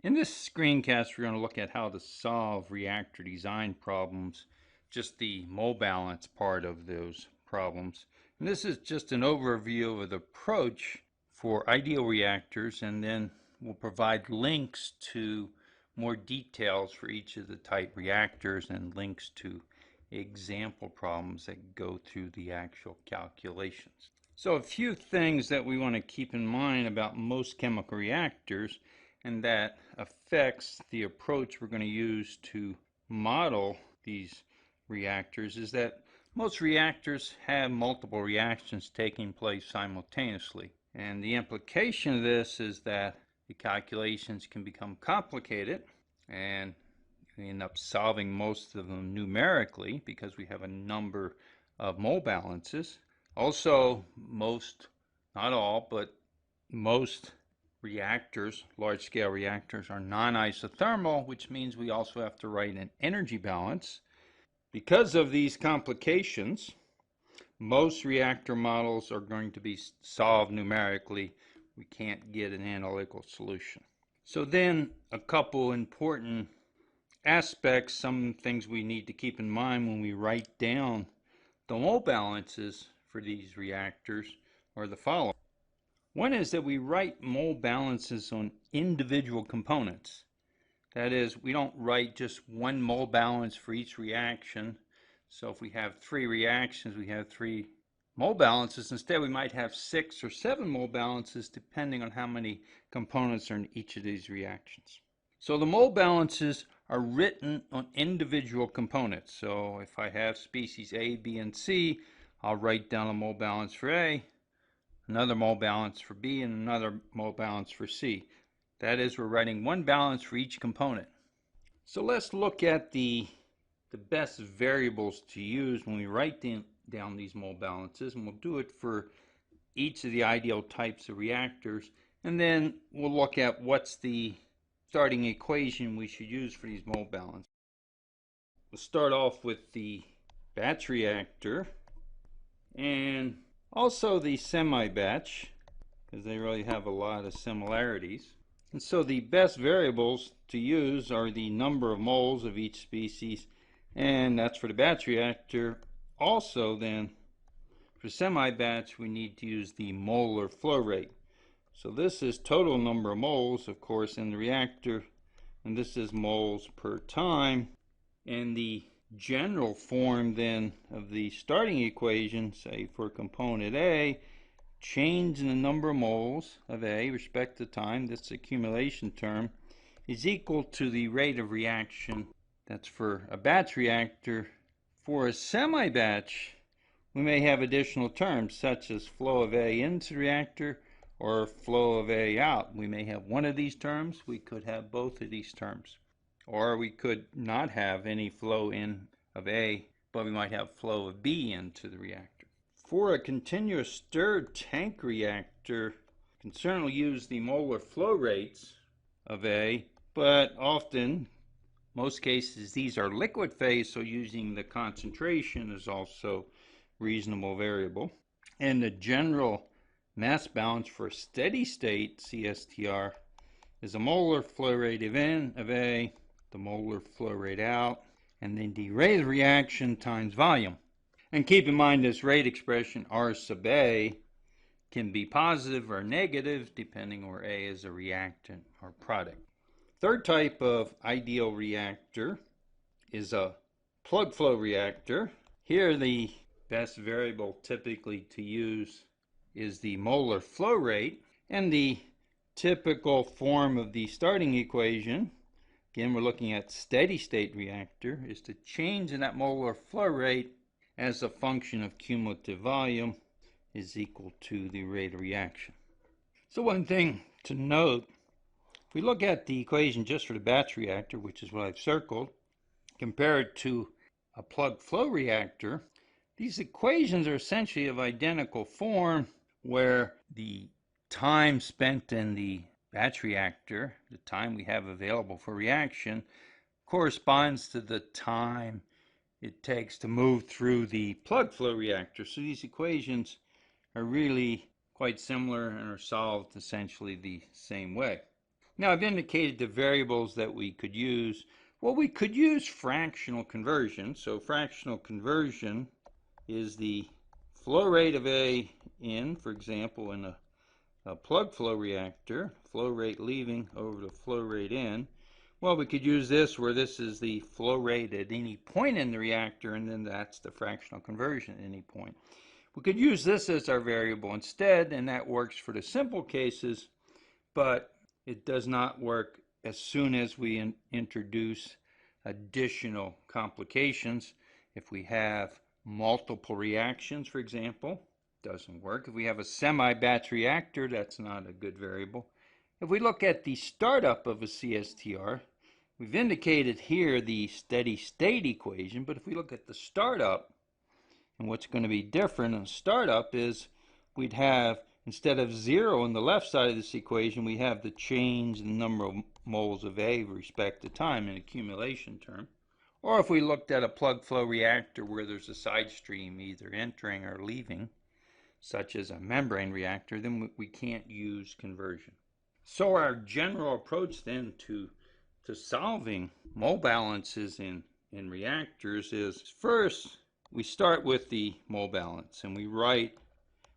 In this screencast, we're going to look at how to solve reactor design problems, just the mole balance part of those problems. And this is just an overview of the approach for ideal reactors, and then we'll provide links to more details for each of the type reactors and links to example problems that go through the actual calculations. So a few things that we want to keep in mind about most chemical reactors, and that affects the approach we're going to use to model these reactors, is that most reactors have multiple reactions taking place simultaneously. And the implication of this is that the calculations can become complicated, and we end up solving most of them numerically because we have a number of mole balances. Also, most, not all, but most reactors, large-scale reactors, are non-isothermal, which means we also have to write an energy balance. Because of these complications, most reactor models are going to be solved numerically. We can't get an analytical solution. So then, a couple important aspects, some things we need to keep in mind when we write down the mole balances for these reactors are the following. One is that we write mole balances on individual components. That is, we don't write just one mole balance for each reaction. So if we have 3 reactions, we have 3 mole balances. Instead, we might have 6 or 7 mole balances depending on how many components are in each of these reactions. So the mole balances are written on individual components. So if I have species A, B, and C, I'll write down a mole balance for A, another mole balance for B, and another mole balance for C. That is, we're writing one balance for each component. So let's look at the best variables to use when we write down these mole balances, and we'll do it for each of the ideal types of reactors, and then we'll look at what's the starting equation we should use for these mole balances. We'll start off with the batch reactor and also the semi-batch, because they really have a lot of similarities. And so the best variables to use are the number of moles of each species, and that's for the batch reactor. Also then, for semi-batch, we need to use the molar flow rate. So this is total number of moles, of course, in the reactor, and this is moles per time. And the general form then of the starting equation, say for component A, change in the number of moles of A respect to time, that's the accumulation term, is equal to the rate of reaction. That's for a batch reactor. For a semi-batch, we may have additional terms such as flow of A into the reactor or flow of A out. We may have one of these terms, we could have both of these terms. Or we could not have any flow in of A, but we might have flow of B into the reactor. For a continuous stirred tank reactor, you can certainly use the molar flow rates of A, but often, most cases, these are liquid phase, so using the concentration is also a reasonable variable. And the general mass balance for a steady state CSTR is a molar flow rate of N of A, the molar flow rate out, and then the rate of reaction times volume. And keep in mind this rate expression, R sub A, can be positive or negative depending where A is a reactant or product. Third type of ideal reactor is a plug flow reactor. Here the best variable typically to use is the molar flow rate, and the typical form of the starting equation, again we're looking at steady state reactor, is to change in that molar flow rate as a function of cumulative volume is equal to the rate of reaction. So one thing to note, if we look at the equation just for the batch reactor, which is what I've circled, compared to a plug flow reactor, these equations are essentially of identical form, where the time spent in the batch reactor, the time we have available for reaction, corresponds to the time it takes to move through the plug flow reactor. So these equations are really quite similar and are solved essentially the same way. Now I've indicated the variables that we could use. Well, we could use fractional conversion. So fractional conversion is the flow rate of A in, for example, in a plug flow reactor, flow rate leaving over the flow rate in. Well, we could use this where this is the flow rate at any point in the reactor, and then that's the fractional conversion at any point. We could use this as our variable instead, and that works for the simple cases, but it does not work as soon as we introduce additional complications. If we have multiple reactions, for example, doesn't work. If we have a semi-batch reactor, that's not a good variable. If we look at the startup of a CSTR, we've indicated here the steady state equation, but if we look at the startup, and what's going to be different in startup is we'd have, instead of 0 on the left side of this equation, we have the change in the number of moles of A with respect to time in accumulation term. Or if we looked at a plug flow reactor where there's a side stream either entering or leaving, such as a membrane reactor, then we can't use conversion. So our general approach then to solving mole balances in reactors is, first we start with the mole balance and we write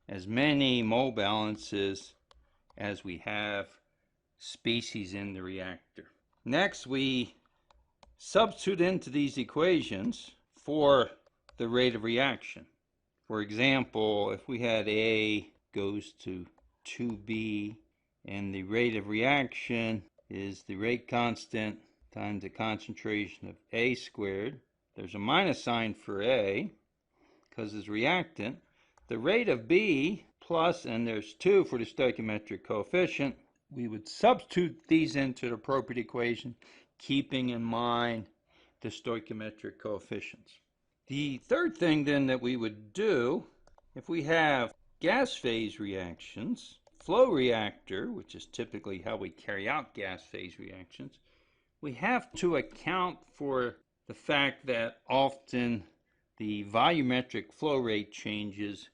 as many mole balances as we have species in the reactor. Next, we substitute into these equations for the rate of reaction. For example, if we had A goes to 2B and the rate of reaction is the rate constant times the concentration of A squared, there's a minus sign for A because it's reactant. The rate of B plus, and there's 2 for the stoichiometric coefficient. We would substitute these into the appropriate equation, keeping in mind the stoichiometric coefficients. The third thing then that we would do, if we have gas phase reactions, flow reactor, which is typically how we carry out gas phase reactions, we have to account for the fact that often the volumetric flow rate changes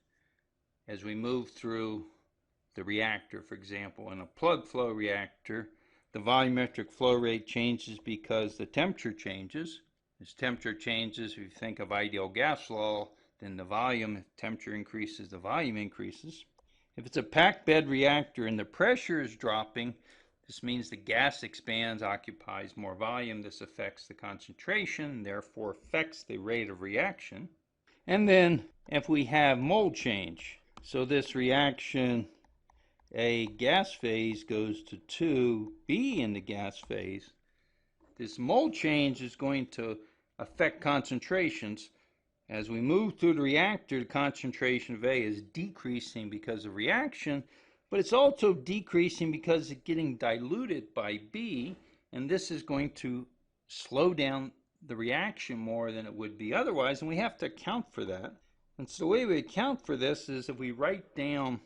as we move through the reactor. For example, in a plug flow reactor, the volumetric flow rate changes because the temperature changes. As temperature changes, if you think of ideal gas law, then the volume, if temperature increases, the volume increases. If it's a packed bed reactor and the pressure is dropping, this means the gas expands, occupies more volume. This affects the concentration, therefore affects the rate of reaction. And then if we have mole change, so this reaction, A gas phase goes to 2B in the gas phase, this mole change is going to affect concentrations. As we move through the reactor, the concentration of A is decreasing because of reaction, but it's also decreasing because it's getting diluted by B, and this is going to slow down the reaction more than it would be otherwise, and we have to account for that. And so the way we account for this is if we write down,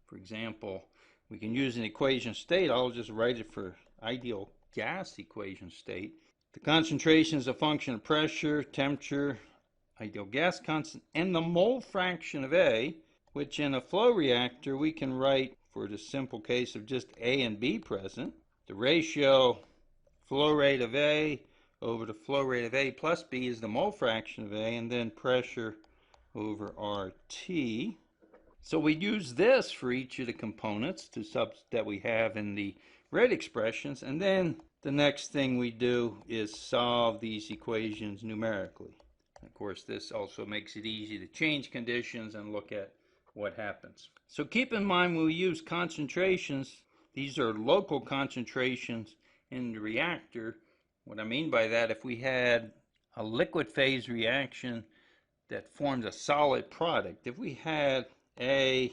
for example, we can use an equation state. I'll just write it for ideal gas equation state. The concentration is a function of pressure, temperature, ideal gas constant, and the mole fraction of A, which in a flow reactor we can write, for the simple case of just A and B present, the ratio flow rate of A over the flow rate of A plus B is the mole fraction of A, and then pressure over RT. So we use this for each of the components that we have in the rate expressions, and then the next thing we do is solve these equations numerically. Of course, this also makes it easy to change conditions and look at what happens. So keep in mind when we use concentrations, these are local concentrations in the reactor. What I mean by that, if we had a liquid phase reaction that forms a solid product, if we had A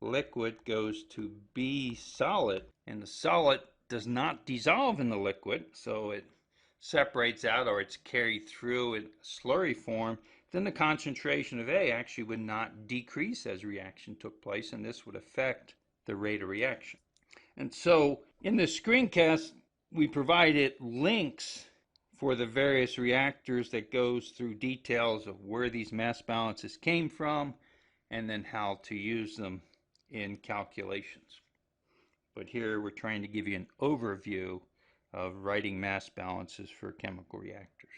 liquid goes to B solid, and the solid does not dissolve in the liquid, so it separates out or it's carried through in slurry form, then the concentration of A actually would not decrease as reaction took place, and this would affect the rate of reaction. And so in this screencast, we provided links for the various reactors that goes through details of where these mass balances came from and then how to use them in calculations. But here we're trying to give you an overview of writing mass balances for chemical reactors.